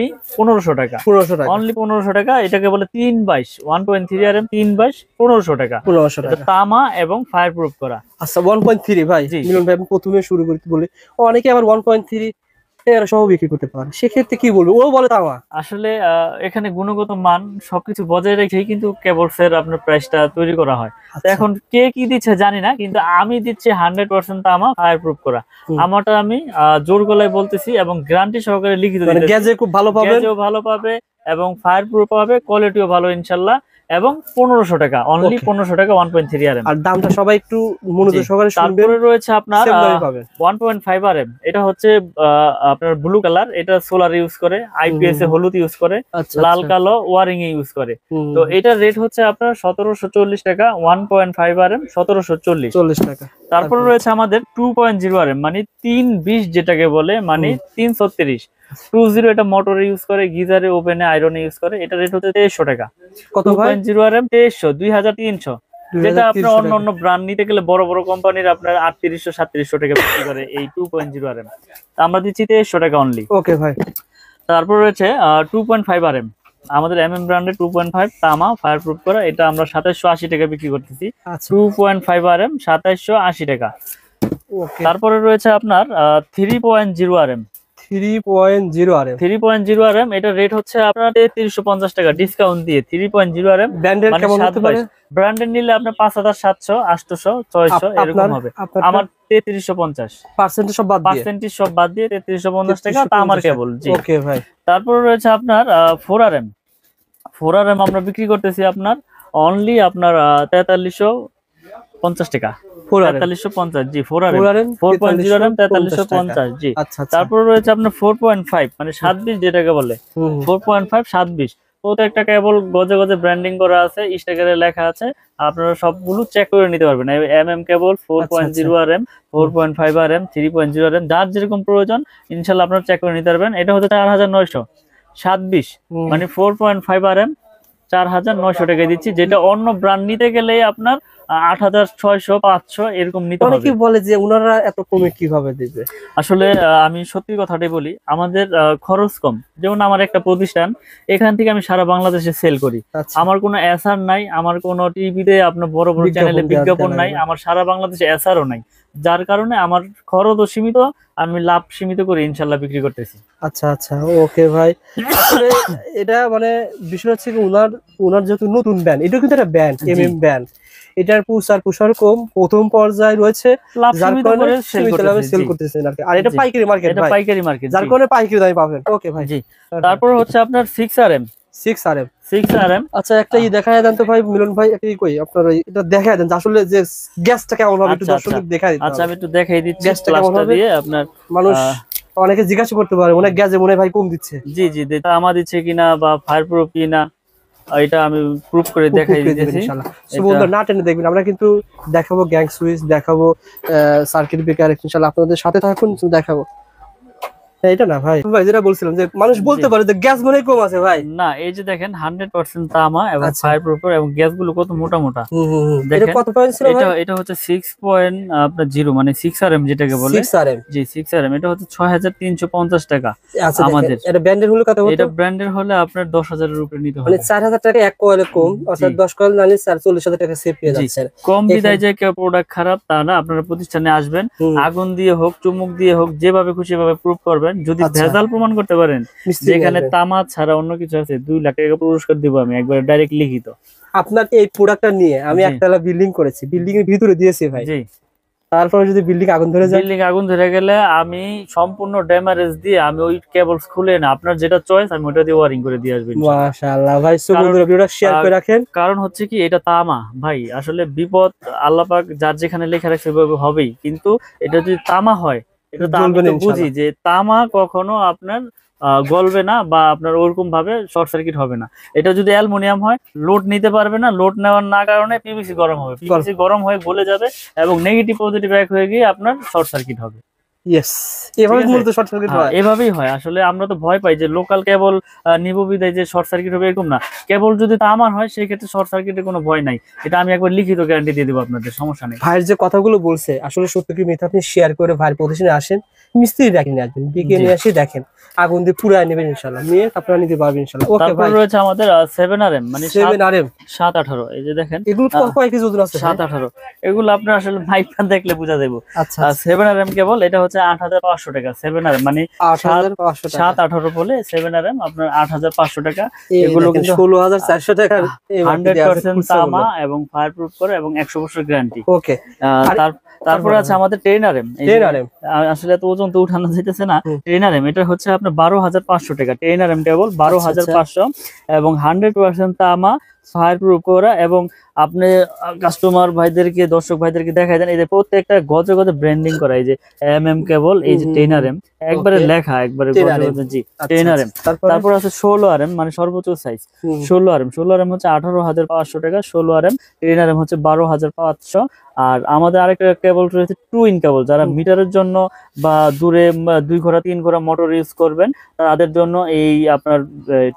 1500 টাকা। 1500 টাকা, অনলি 1500 টাকা। এটাকে বলে 322 1.3 RM 322 1500 টাকা। 1500 এটা টাকা। তামা এবং ফায়ার প্রুফ করা। আচ্ছা 1.3 ভাই, জি মিলন ভাই আমি প্রথমে শুরু করতে বলি, অনেকে আবার 1.3 এর সহ বিক্রি করতে পারে, সেক্ষেত্রে কি বলবো? ও বলে তামা। আসলে এখানে গুণগত মান সবকিছু বজায় রেখেই কিন্তু কেবলস এর আপনার প্রাইসটা তৈরি করা হয়। তো আচ্ছা। এখন কে কি দিচ্ছে জানি না, কিন্তু আমি দিচ্ছি 100% তামা ফায়ার প্রুফ করা। হুম। আমারটা আমি জোর গলায় বলতেছি এবং গ্যারান্টি সহকারে লিখিত মানে দিতেছি। গ্যাজে খুব ভালো পাবেন। গ্যাজেও ভালো পাবে এবং ফায়ার প্রুফ পাবে, কোয়ালিটিও ভালো ইনশাল্লাহ। এবং 1500 টাকা, অনলি ওকে। 1500 টাকা 1.3 RM। আর দামটা সবাই একটু জি। মনোযোগ সহকারে শুনবেন, তারপরে রয়েছে আপনার সেম দামে পাবেন। 1.5 RM। এটা হচ্ছে আপনার ব্লু কালার। এটা সোলার ইউজ করে, হুম আইপিএস হুম এ হুম। হলুদ ইউজ করে, আচ্ছা লাল আচ্ছা। কালো ওয়ারিং এ ইউজ করে। হুম তো হুম হুম। এটার রেট হচ্ছে আপনার 1740 টাকা। 1.5 RM 1740। 40 টাকা। তারপরে তারপর? রয়েছে আমাদের 2.0 RM, মানে 320 যেটাকে বলে, মানে হুম। 336 20। এটা মোটরে ইউজ করে, গিজারে, ওভেনে, আয়রনে ইউজ করে। এটা রেট হচ্ছে 2300 টাকা। কত ভাই? 2.0 RM 2300, 2300। যেটা আপনার 2300 অন্য টাকা। অন্য ব্র্যান্ড নিতে গেলে বড় বড় কোম্পানির আপনার 3800 3700 টাকা বিক্রি করে এই 2.0 RM। আমরা দিচ্ছি 2300 টাকা অনলি। ওকে ভাই। তারপর রয়েছে 2.5 RM, আমাদের ব্র্যান্ডের 2.5 তামা ফায়ার প্রুফ করা। এটা আমরা 2780 টাকা বিক্রি করতেছি। আচ্ছা। 2.5 RM 2780 টাকা। ওকে। তারপরে রয়েছে আপনার 3.0 RM। 3.0 R M. 3.0 RM, এটা রেট হচ্ছে আপনার 3350 টাকা ডিসকাউন্ট দিয়ে। 3.0 RM ব্র্যান্ডের মানে কেমন হতে পারে? 722। ব্র্যান্ডের নিলে আপনার 5700 800 600 এরকম আপনার হবে। আপনারটা আমার 3350। পার্সেন্টেজ সব বাদ দিয়ে? পার্সেন্টেজ সব বাদ দিয়ে 3350 টাকা, তা আমার 3350 টাকা। কেবল। জি। ওকে ভাই। তারপরে রয়েছে আপনার 4RM। 4RM আমরা বিক্রি করতেছি আপনার অনলি আপনার 4350 টাকা। 4 আর এম। 4350। জি 4 4RM। আর এম 4.0 RM 4350 টাকা। 4350। জি। আচ্ছা আচ্ছা। তারপর রয়েছে আপনার 4.5, মানে 720 যেটাকে বলে। হুম হুম। 4.5 720। প্রত্যেকটা কেবল গজে গজে ব্র্যান্ডিং করা আছে, স্টিকারে লেখা আছে। আপনারা সবগুলো চেক করে নিতে পারবেন। কেবল আচ্ছা আচ্ছা। 4.0 RM হুম। 4.5 RM 3.0 RM, যার যেরকম প্রয়োজন ইনশাল্লাহ আপনারা চেক করে নিতে পারবেন। এটা হচ্ছে 4900 720, হুম। মানে 4.5 RM 4900 টাকায় দিচ্ছি। যেটা অন্য ব্র্যান্ড নিতে গেলে আপনার 8600 500 এরকম নিতে হবে। অনেকেই বলে যে উনারা এত কমে কিভাবে দিবে? আসলে আমি সত্যি কথাটাই বলি, আমাদের খরচ কম। যেমন আমার একটা প্রতিষ্ঠান, এখান থেকে আমি সারা বাংলাদেশে সেল করি। আচ্ছা। আমার কোনো এসআর নাই, আমার কোনো টিভিতে আপনার বড় বড় চ্যানেলে বিজ্ঞাপন দেওয়া বিজ্ঞাপন দেওয়া নাই, লাগে না। আমার সারা বাংলাদেশে এসআরও নাই। যার কারণে আমার খরচও সীমিত, আমি লাভ সীমিত করে ইনশাল্লাহ বিক্রি করতেছি। আচ্ছা আচ্ছা। ওকে ভাই। আসলে এটা মানে বিষয় হচ্ছে কি, উনার উনার যেহেতু নতুন ব্যান্ড, এটা কিন্তু একটা ব্যান্ড, জি। ব্যান্ড, এটার প্রসার কম, প্রথম পর্যায়ে রয়েছে, লাভ যার সীমিত কারণে করে সেল সীমিত লাভে করতেছি। সেল জি। করতেছেন আর কি। আর এটা জি। পাইকারি মার্কেট এটা ভাই, পাইকারি মার্কেট। যার জি। কারণে পাইকারি দামে পাবেন। ওকে ভাই। জি। তারপর? তারপর হচ্ছে আপনার 6RM। 6 আর এম। 6RM। আচ্ছা একটা দেখায় দেন তো ভাই মিলন ভাই, একটা কই আপনার এটা দেখায় দেন যে আসলে যে গ্যাসটা কেমন হবে, একটু আচ্ছা আচ্ছা। দর্শকদের দেখায় দিতে আচ্ছা হবে। আমি একটু দেখাই দিচ্ছি গ্যাসটা কেমন প্লাসটা হবে, দিয়ে আপনার। মানুষ আহ, অনেকে জিজ্ঞাসা করতে পারে মনে হয় গ্যাসে মনে হয় ভাই কম দিচ্ছে। জি জি, তামা দিচ্ছে কিনা বা ফায়ার প্রুফ কিনা, এটা আমি প্রুফ করে দেখাই করে দিবেন দিতেছি। ইনশাআল্লাহ। সো এটা বন্ধুরা না টেনে দেখবেন, আমরা কিন্তু দেখাবো গ্যাং সুইচ, দেখাবো সার্কিট ব্রেকার, ইনশাআল্লাহ আপনাদের সাথে থাকুন, দেখাবো। এটা না ভাই, ভাই যেটা বলছিলাম যে মানুষ জি। বলতে পারে যে গ্যাস মনে হয় কম আছে ভাই। না, এই যে দেখেন 100% তামা এবং আচ্ছা। ফায়ার প্রুফ এবং গ্যাস গুলো কত মোটা মোটা। হুম হুম হুম। এটা দেখেন কত পয়েন্ট ছিল এটা ভাই? এটা হচ্ছে 6.0, মানে 6RM যেটাকে বলে। 6 আর এম। জি 6RM, এটা হচ্ছে 6350 টাকা আচ্ছা দেখেন, আমাদের। এটা ব্র্যান্ডের হলো কত হতো? এটা ব্র্যান্ডের হলে আপনার 10,000-এর উপরে নিতে মানে হবে। 4000 টাকা এক কয়েলে কম, জি অর্থাৎ 10 কয়েল নালে 40,000 টাকা সেভ পেয়ে জি। যাচ্ছেন কম এখানে। বিদায় যে কেউ প্রোডাক্ট খারাপ তা না, আপনারা প্রতিষ্ঠানে আসবেন, হুম। আগুন দিয়ে হোক চুমুক দিয়ে হোক যেভাবে খুশি ভাবে প্রুফ করবেন। যদি আচ্ছা। ভেজাল প্রমাণ করতে পারেন মিস্ত্রি নিয়ে যেখানে আসবেন। তামা ছাড়া অন্য কিছু আছে, 2 লাখ টাকা পুরস্কার দিব আমি একবার ডাইরেক্ট লিখিত। আপনার এই প্রোডাক্টটা নিয়ে আমি জি একতলা বিল্ডিং করেছি, বিল্ডিং এর ভিতরে দিয়েছি ভাই। জি। তারপরে যদি বিল্ডিং আগুন ধরে যায়? বিল্ডিং আগুন ধরে গেলে আমি সম্পূর্ণ ড্যামারেজ দিয়ে আমি ওই কেবলস খুলে না, আপনার যেটা চয়েস আমি ওটা দিয়ে ওয়ারিং করে দিয়ে আসবো ইনশাআল্লাহ। মাশাআল্লাহ ভাই। সো কারণ বন্ধুরা ভিডিওটা শেয়ার করে রাখেন। কারণ হচ্ছে কি, এটা তামা ভাই, আসলে বিপদ আল্লাহ পাক যার যেখানে লেখা রাখছে ওইভাবে হবেই, কিন্তু এটা যদি তামা হয়, এটা তো আমি জ্বলবে না তো বুঝি ইনশাআল্লাহ। যে তামা কখনো আপনার গলবে না বা আপনার ওরকম ভাবে শর্ট সার্কিট হবে না। এটা যদি অ্যালুমিনিয়াম হয়, লোড নিতে পারবে না, লোড নেওয়ার না কারণে পিভিসি গরম হবে, পিভিসি গরম হয়ে গলে যাবে এবং নেগেটিভ পজিটিভ এক হয়ে গিয়ে আপনার শর্ট সার্কিট হবে। ইয়েস, এভাবে মূলত শর্ট সার্কিট হয়। এভাবেই হয় আসলে। আমরা তো ভয় পাই যে লোকাল কেবল নিব বিদায় যে শর্ট সার্কিট হবে, এরকম না। কেবল যদি তামার হয় সেই ক্ষেত্রে শর্ট সার্কিটের কোনো ভয় নাই। এটা আমি একবার লিখিত গ্যারান্টি দিয়ে দেবো আপনাদের, সমস্যা নেই। ভাইয়ের যে কথাগুলো বলছে আসলে সত্য কি মিথ্যা আপনি শেয়ার করে ভাইয়ের প্রতিষ্ঠানে আসেন, মিস্ত্রি ডাকি নিয়ে আসবেন, ডেকে নিয়ে আসি দেখেন, আগুন দিয়ে পুরাই নেবেন ইনশাআল্লাহ, নিয়ে আপনারা নিতে পারবেন ইনশাআল্লাহ। ওকে তারপর ভাই, রয়েছে আমাদের 7RM, মানে 7RM 718। এই যে দেখেন এগুলো কয় কেজি ওজন আছে? 718। এগুলো আপনার আসলে মাইকটা দেখলে বোঝা যাবে। আচ্ছা 7RM কেবল এটা হচ্ছে 8500 টাকা। 7RM মানে 8500 টাকা। 718 বলে 7RM আপনার 8500 টাকা। এগুলো কিন্তু 16400 টাকা। 100% তামা এবং ফায়ার প্রুফ করে এবং 100 বছর গ্যারান্টি। ওকে, তারপরে আছে আমাদের 10RM। আসলে এত ওজন তো উঠানো যাইতেছে না। 10RM এটা হচ্ছে আপনার 12500 টাকা। 10RM কেবল 12500 এবং 100% তামা, ফায়ার প্রুফ করা। এবং আপনি কাস্টমার ভাইদেরকে, দর্শক ভাইদেরকে দেখাই দেন, এই যে প্রত্যেকটা গজে গজে ব্র্যান্ডিং করা, এই যে MM কেবল, এই যে 10RM একবারে লেখা, একবারে গজে গজে। জি 10RM। তারপর আছে 16RM, মানে সর্বোচ্চ সাইজ 16RM। 16RM হচ্ছে 18500 টাকা। 16RM 10RM হচ্ছে 12500। আর আমাদের আরেকটা কেবল রয়েছে টুইন কেবল, যারা মিটারের জন্য বা দূরে 2 ঘোড়া 3 ঘোড়া মোটর ইউজ করবেন তাদের জন্য এই আপনার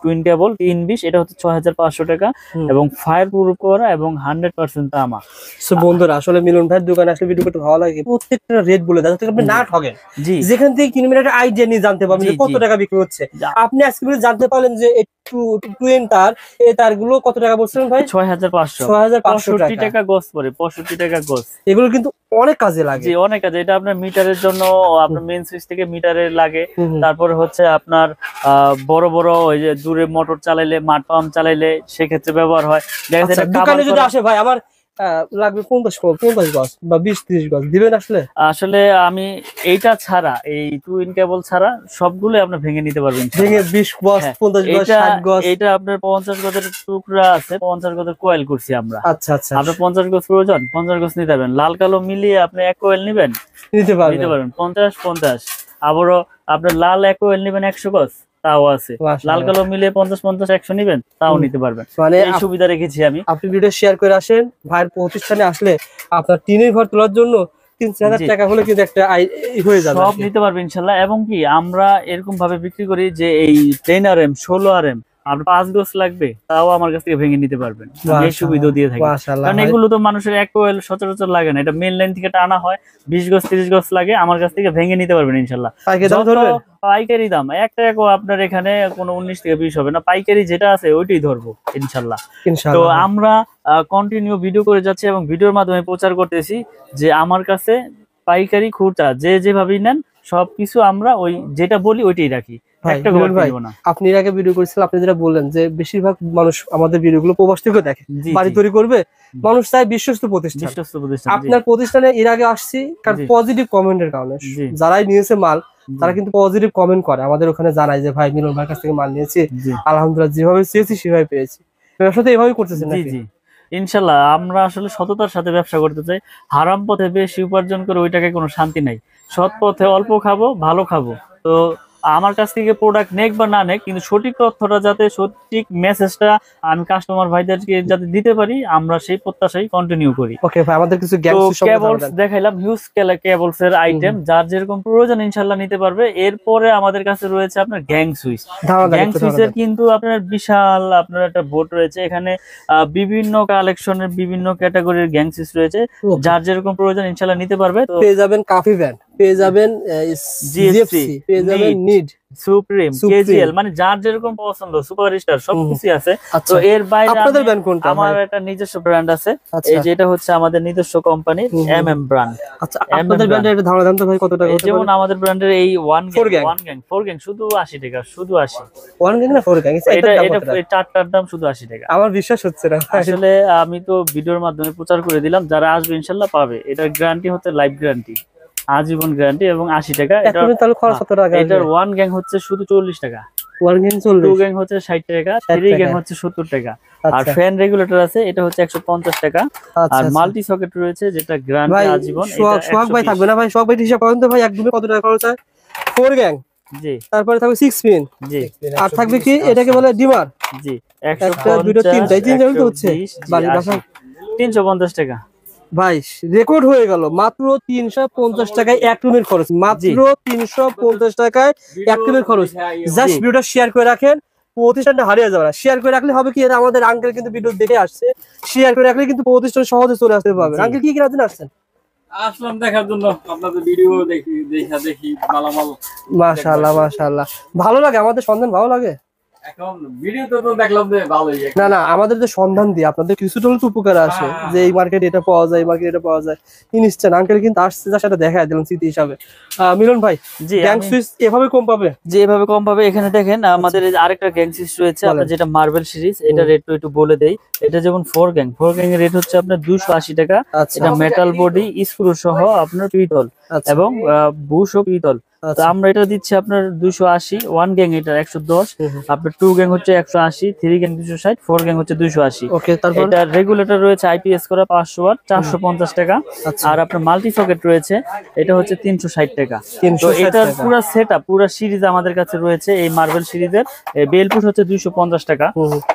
টুইন কেবল 320, এটা হচ্ছে 6500 টাকা এবং ফায়ার প্রুফ করা এবং 100% তামা। সো বন্ধুরা আসলে মিলন ভাইয়ের দোকানে আসলে ভিডিও করতে ভালো লাগে, প্রত্যেকটা রেট বলে দেয় যাতে আপনি না ঠকেন। জি, যেখান থেকে কিনবেন একটা আইডিয়া নিয়ে জানতে পারবেন যে কত টাকা বিক্রি হচ্ছে। আপনি আজকে জানতে পারলেন যে টুইন তার, এই তারগুলো কত টাকা বলছিলেন ভাই? 6500। 6500 টাকা গজ পড়ে, 65 টাকা গজ। এগুলো কিন্তু অনেক কাজে লাগে। জি, অনেক কাজে। এটা আপনার মিটারের জন্য, আপনার মেইন সুইচ থেকে মিটারে লাগে। তারপরে হচ্ছে আপনার বড় বড় ওই যে দূরে মোটর চালাইলে, মাঠ পাম্প চালাইলে সেক্ষেত্রে ব্যবহার হয়। দোকানে যদি আসে ভাই আমার লাগবে 50 গজ বা 20-30 গজ দিবেন আসলে? আসলে আমি এইটা ছাড়া, এই টুইন কেবল ছাড়া সবগুলো আপনি ভেঙে নিতে পারবেন। ভেঙে 20 গজ 50 গজ 60 গজ। এটা আপনার 50 গজের টুকরা আছে, 50 গজের কয়েল করছি আমরা। আচ্ছা আচ্ছা, আপনার 50 গজ প্রয়োজন, 50 গজ নিতে পারবেন। লাল কালো মিলিয়ে আপনি এক কয়েল নিবেন, নিতে পারবেন 50-50। আবারও আপনার লাল এক কয়েল নিবেন 100 গজ, তাও আছে। লাল কালো মিলে 50-50-100 নিবেন, তাও নিতে পারবেন। মানে এই সুবিধা রেখেছি আমি। আপনি ভিডিও শেয়ার করে আসেন, ভাইয়ের প্রতিষ্ঠানে আসলে আপনার টিনের ঘর তোলার জন্য 3-4000 টাকা হলে কিন্তু একটা হয়ে যাবে, সব নিতে পারবেন ইনশাআল্লাহ। এবং কি আমরা এরকম ভাবে বিক্রি করি যে এই 10RM 16RM আপনার 5 গজ লাগবে, তাও আমার কাছ থেকে ভেঙে নিতে পারবেন। এই সুবিধা দিয়ে থাকি, কারণ এগুলো তো মানুষের এক কোয়েল সচরাচর লাগে না। এটা মেইন লাইন থেকে টানা হয়, 20 গজ 30 গজ লাগে। আমার কাছ থেকে ভেঙে নিতে পারবেন ইনশাআল্লাহ। পাইকারি দাম 1 টাকা আপনার এখানে কোনো 19 থেকে 20 হবে না। পাইকারি যেটা আছে ওইটাই ধরবো ইনশাআল্লাহ। তো আমরা কন্টিনিউ ভিডিও করে যাচ্ছি এবং ভিডিওর মাধ্যমে প্রচার করতেছি যে আমার কাছে পাইকারি খুচরা যে যেভাবেই নেন সবকিছু আমরা ওই যেটা বলি ওইটাই রাখি। আপনি এর আগে ভিডিও করেছিলেন, আপনি যেটা বললেন যে বেশিরভাগ মানুষ আমাদের ভিডিওগুলো প্রবাস থেকে দেখে, বাড়ি তৈরি করবে, মানুষ চায় বিশ্বস্ত প্রতিষ্ঠান। আপনার প্রতিষ্ঠানে এর আগে আসছি কারণ পজিটিভ কমেন্টের কারণে। যারাই নিয়েছে মাল তারা কিন্তু পজিটিভ কমেন্ট করে, আমাদের ওখানে জানায় যে ভাই মিলন ভাইয়ের কাছ থেকে মাল নিয়েছি, আলহামদুলিল্লাহ যেভাবে চেয়েছি সেভাবে পেয়েছি। ব্যবসাতে এভাবেই করতেছেন নাকি? জি ইনশাল্লাহ। আমরা আসলে সততার সাথে ব্যবসা করতে চাই। হারাম পথে বেশি উপার্জন করে ওই টাকায় কোনো শান্তি নাই। সৎ পথে অল্প খাবো, ভালো খাবো। তো আমার কাছ থেকে প্রোডাক্ট নেক বা না নেক, কিন্তু সঠিক তথ্যটা যাতে, সঠিক মেসেজটা আমি কাস্টমার ভাইদেরকে যাতে দিতে পারি, আমরা সেই প্রত্যাশাই কন্টিনিউ করি। ওকে ভাই, আমাদের কিছু কেবলস দেখাইলাম, হিউজ কেবলস এর আইটেম, যার যেরকম প্রয়োজন ইনশাআল্লাহ নিতে পারবে। এরপরে আমাদের কাছে রয়েছে আপনার গ্যাং সুইচ। গ্যাং সুইচের কিন্তু আপনার বিশাল আপনার একটা বোর্ড রয়েছে। এখানে বিভিন্ন কালেকশনের বিভিন্ন ক্যাটাগরির গ্যাং সুইচ রয়েছে, যার যেরকম প্রয়োজন ইনশাআল্লাহ নিতে পারবে। পেয়ে যাবেন কাফি ব্যান্ড, পেয়ে যাবেন জিএফসি, পেয়ে যাবেন নিড, সুপ্রিম, কেজিএল, মানে যার যেরকম পছন্দ, সুপারস্টার সবকিছু আছে। তো এর বাইরে আপনাদের ব্র্যান্ড কোনটা? আমার একটা নিজস্ব ব্র্যান্ড আছে, এই যেটা হচ্ছে আমাদের নিজস্ব কোম্পানির MM ব্র্যান্ড। আচ্ছা, আপনাদের ব্র্যান্ডের একটা ধারণা দেন তো ভাই কত টাকা? যেমন আমাদের ব্র্যান্ডের এই 1 গ্যাং শুধু 80 টাকা, শুধু 80। 1 গ্যাং না 4 গ্যাং? এটা চারটার দাম শুধু 80 টাকা। আমার বিশ্বাস হচ্ছে না আসলে। আমি তো ভিডিওর মাধ্যমে প্রচার করে দিলাম, যারা আসবে ইনশাআল্লাহ পাবে। এটার গ্যারান্টি হচ্ছে লাইফ গ্যারান্টি, আজীবন গ্যারান্টি এবং 80 টাকা। এটার 1 গ্যাং হচ্ছে শুধু 40 টাকা, 1 গ্যাং 40, 2 গ্যাং হচ্ছে 60 টাকা, 3 গ্যাং হচ্ছে 70 টাকা। আর ফ্যান রেগুলেটর আছে, এটা হচ্ছে 150 টাকা। আর মাল্টি সকেট রয়েছে যেটা গ্যারান্টি আজীবন। সোহাগ ভাই থাকবে না ভাই? সোহাগ ভাই হিসাব করেন তো ভাই, একদমই কত টাকা খরচ হয়? 4 গ্যাং, জি। তারপরে থাকবে 6 পিন, জি। আর থাকবে কি এটাকে বলে ডিমার, জি। 150, 2, 3 তো হচ্ছে বাড়ি বাসা 350 টাকা। ভাই রেকর্ড হয়ে গেল মাত্র 350 টাকায় এক রুমের খরচ, মাত্র 350 টাকায় এক রুমের খরচ। জাস্ট ভিডিওটা শেয়ার করে রাখেন, প্রতিষ্ঠানটা হারিয়ে যাবে না। শেয়ার করে রাখলে হবে কি, এরা আমাদের আঙ্কেল কিন্তু ভিডিও দেখে আসছে, শেয়ার করে রাখলে কিন্তু প্রতিষ্ঠান সহজে চলে আসতে পারবে। আঙ্কেল কি কেনার জন্য আসছেন? আসলাম দেখার জন্য, আপনাদের ভিডিও দেখি মালামাল। মাশাআল্লাহ মাশাআল্লাহ, ভালো লাগে আমাদের সন্ধান, ভালো লাগে। এখন ভিডিওতে তো দেখলাম যে ভালোই। না না, আমাদের যে সন্ধান দিয়ে আপনাদের কিছুটা হলে উপকার আসে, যে এই মার্কেটে এটা পাওয়া যায়, এই মার্কেটে এটা পাওয়া যায়। নিশ্চয় আঙ্কেল কিন্তু আসছে, যার সাথে দেখা দিলাম স্মৃতি হিসাবে। মিলন ভাই, জি গ্যাং সুইচ এভাবে কম পাবে? যে এভাবে কম পাবে। এখানে দেখেন আমাদের এই যে আরেকটা গ্যাং সুইচ রয়েছে, আপনার যেটা মার্বেল সিরিজ, এটা রেট একটু বলে দেই। এটা যেমন 4 গ্যাং এর রেট হচ্ছে আপনার 280 টাকা। এটা মেটাল বডি, স্ক্রু সহ আপনার পিতল এবং বুশ ও পিতল। তো আমরা এটা দিচ্ছি আপনার 280। 1 গ্যাং এটা 110, আপনার 2 গ্যাং হচ্ছে 180, 3 গ্যাং 260, 4 গ্যাং হচ্ছে 280। ওকে, তারপর এটা রেগুলেটর রয়েছে আইপিএস করা 500 ওয়াট, 450 টাকা। আর আপনার মাল্টি সকেট রয়েছে, এটা হচ্ছে 360 টাকা। তো এটার পুরো সেটআপ, পুরো সিরিজ আমাদের কাছে রয়েছে। এই মার্বেল সিরিজের বেলপুশ হচ্ছে 250 টাকা।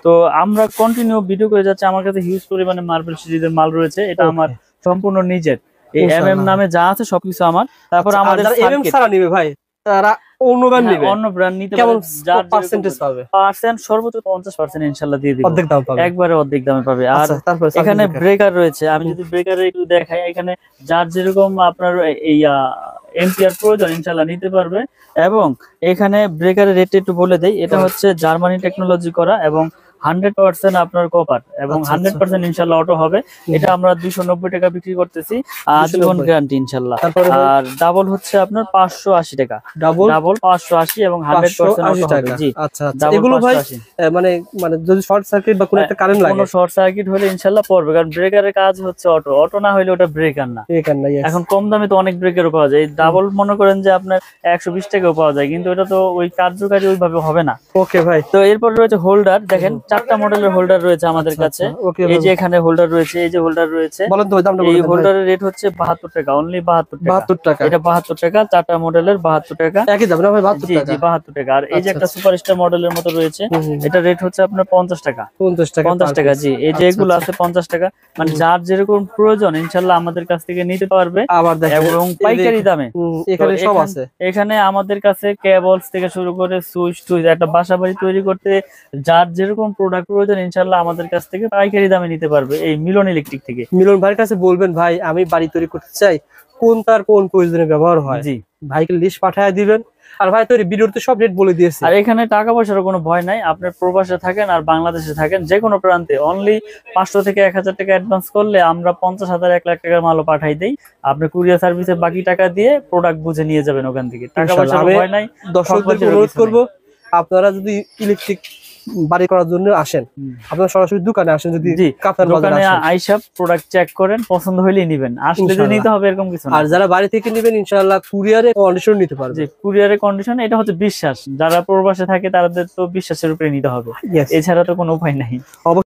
তো আমরা কন্টিনিউ ভিডিও করে যাচ্ছি, আমার কাছে হিউজ পরিমাণে মার্বেল সিরিজের মাল রয়েছে। এটা আমার সম্পূর্ণ নিজের, এই এমএম নামে যা আছে সবকিছু আমার। তারপর আমাদের এমএম ছাড়া নিবে ভাই, তারা অন্য ব্র্যান্ড নিবে, অন্য ব্র্যান্ড নিতে কেমন যার পার্সেন্টেজ পাবে? পার্সেন্ট সর্বোচ্চ 50% ইনশাআল্লাহ দিয়ে দিব, অর্ধেক দাম পাবে, একবারে অর্ধেক দামে পাবে। আর তারপর এখানে ব্রেকার রয়েছে, আমি যদি ব্রেকারে একটু দেখাই, এখানে যার যেরকম আপনার এই এম্পিয়ার প্রয়োজন ইনশাআল্লাহ নিতে পারবে। এবং এখানে ব্রেকারের রেট একটু বলে দেই, এটা হচ্ছে জার্মানি টেকনোলজি করা এবং 100% আপনার কপার এবং 100% ইনশাআল্লাহ অটো হবে। এটা আমরা 290 টাকা বিক্রি করতেছি, আজীবন গ্যারান্টি ইনশাআল্লাহ। আর ডাবল হচ্ছে আপনার 580 টাকা, ডাবল 580 এবং 100% অটো হবে। জি আচ্ছা আচ্ছা, এগুলো ভাই মানে মানে যদি শর্ট সার্কিট বা কোনো একটা কারেন্ট লাগে, কোনো শর্ট সার্কিট হলে ইনশাআল্লাহ পড়বে, কারণ ব্রেকারের কাজ হচ্ছে অটো, অটো না হলে ওটা ব্রেকার না। এখন কম দামে তো অনেক ব্রেকারও পাওয়া যায়, ডাবল মনে করেন যে আপনার 120 টাকাও পাওয়া যায়, কিন্তু এটা তো ওই কার্যকারী ওইভাবে হবে না। ওকে ভাই, তো এরপর রয়েছে হোল্ডার, দেখেন 4টা মডেলের হোল্ডার রয়েছে আমাদের কাছে। এই যে এখানে হোল্ডার রয়েছে, এই যে হোল্ডার রয়েছে, এই হোল্ডারের রেট হচ্ছে 72 টাকা, অনলি 72 টাকা। এটা 72 টাকা, 4টা মডেলের 72 টাকা, একই দাম না ভাই? 72 টাকা, জি 72 টাকা। আর এই যে একটা সুপারস্টার মডেলের মতো রয়েছে, এটা রেট হচ্ছে আপনার 50 টাকা, 50 টাকা। জি, এই যে এগুলো আছে 50 টাকা। মানে যার যেরকম প্রয়োজন ইনশাআল্লাহ আমাদের কাছ থেকে নিতে পারবে, এবং পাইকারি দামে। এখানে সব আছে, এখানে আমাদের কাছে কেবলস থেকে শুরু করে সুইচ টুইচ, একটা বাসাবাড়ি তৈরি করতে যার যেরকম প্রোডাক্ট প্রয়োজন ইনশাআল্লাহ আমাদের কাছ থেকে পাইকারি দামে নিতে পারবে এই মিলন ইলেকট্রিক থেকে। মিলন ভাইয়ের কাছে বলবেন, ভাই আমি বাড়ি তৈরি করতে চাই, কোন তার কোন প্রয়োজনে ব্যবহার হয়, জি ভাইকে লিস্ট পাঠিয়ে দিবেন। আর ভাই তৈরি ভিডিওতে সব রেট বলে দিয়েছে। আর এখানে টাকা পয়সার কোনো ভয় নাই, আপনার প্রবাসে থাকেন আর বাংলাদেশে থাকেন, যে কোনো প্রান্তে অনলি 500 থেকে 1000 টাকা অ্যাডভান্স করলে আমরা 50,000 1 লাখ টাকার মালও পাঠাই দেই। আপনি কুরিয়ার সার্ভিসে বাকি টাকা দিয়ে প্রোডাক্ট বুঝে নিয়ে যাবেন ওখান থেকে, টাকা পয়সার ভয় নাই। দর্শকদের অনুরোধ করবো, আপনারা যদি ইলেকট্রিক বাড়ি করার জন্য আসেন, আপনারা সরাসরি দোকানে আসেন, যদি দোকানে আইসা প্রোডাক্ট চেক করেন, পছন্দ হইলেই নিবেন, আসলে যে নিতে হবে এরকম কিছু না। আর যারা বাড়ি থেকে নেবেন ইনশাআল্লাহ কুরিয়ারে কন্ডিশন নিতে পারবে। জি, কুরিয়ারে কন্ডিশন, এটা হচ্ছে বিশ্বাস। যারা প্রবাসে থাকে তাদের তো বিশ্বাসের উপরে নিতে হবে, এছাড়া তো কোনো উপায় নাই।